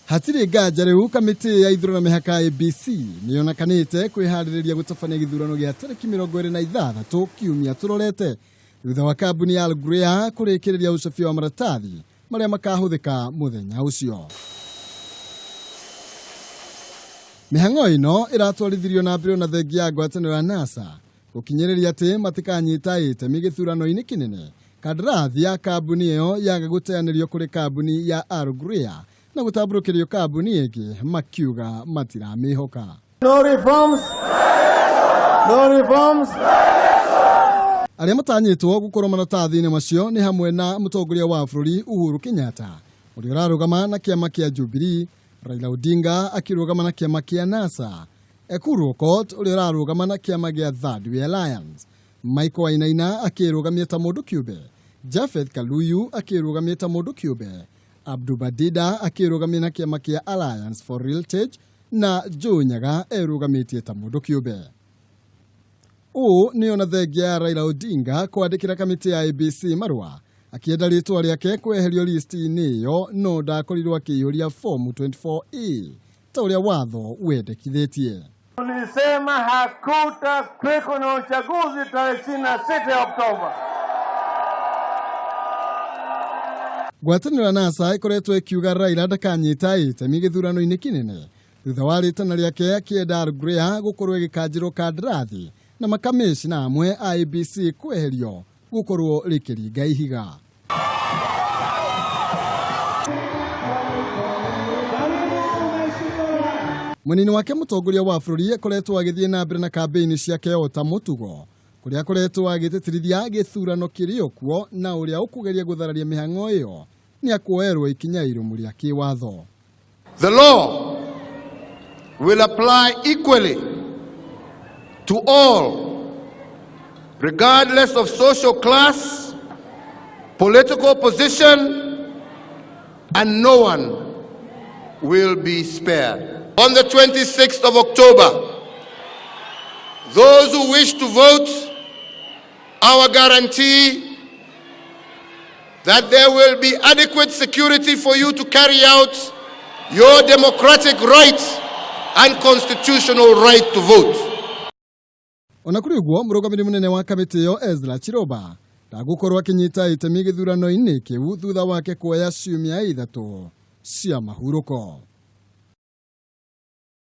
Hatiri nganja riu kamiti ya ithurano mihaka ABC niyonekanite kwihaririria gutabania githurano gia tariki 26 kiumia turorete thutha wa kambuni ya Al Ghurair kurikiriria ucobi wa maratathi maria makahuthika muthenya ucio. Mihang'o ino iratwarithirio na mbere na thengia ya ngwataniro ya NASA gukinyiriria ati matikanyita itemi githurano-ini kinene kandarathi ya kambuni iyo yaga guteanĩrio kuri kambuni ya Al Ghurair na gutamburukirio kambuni ingi makiuga matiramihoka. No reforms. No reforms. Aria matanyitwo gukorwo maratathi-ini macio ni hamwe na mutongoria wa bururi Uhuru Kenyatta, uria urarugama na kiama kia Jubilee, Raila Odinga akirugama na kiama kia NASA, Ekuru Aukot uria urarugama na kiama gia Third Way Alliance, Michael Wainaina akirugamia ta mundu kiumbe, Japhet Kaluyu akirugamia ta mundu kiumbe, Abdul Badida akirugamia na kiama kia Alliance for Heritage na Joe Nyaga erugamitie ta mundu kiumbe. Ni ona thengia ya Raila Odinga kwandikira kamiti ya ABC marua akienda ritwa riake kweherio listi-ini iyo no ndakorirwo akiyuria form 24A ta uria watho wendekithitie. Tulisema hakutakuweko na uchaguzi tarehe 26 Oktoba. Ngwatanĩro ya NASA ikoretwo ikiuga Raila ndakanyita itemi gĩthurano-inĩ kinene thutha wa ritana riake akienda Al Ghurair gukorwo igikanjirwo kandarathi na makamishina amwe a ABC kweherio gukorwo rikiringa ihiga. Munini wake mutongoria wa bururi akoretwo agithie na mbere na kampeni ciake ota mutugo kuria akoretwo agititirithia githurano kirio kuo na uria ukugeria guthararia mihang'o iyo ni akuoerwo ikinya irumu ria kiwatho. The law will apply equally to all, regardless of social class, political position, and no one will be spared. On the 26th of October, those who wish to vote, our guarantee that there will be adequate security for you to carry out your democratic right and constitutional right to vote. Onakuriguo murugamiri munene wa kamiti yo Ezra Chiroba ndagukorwo akinyita itemi githurano-ini kiu thutha wake kuoya ciumia 3 cia mahuruko.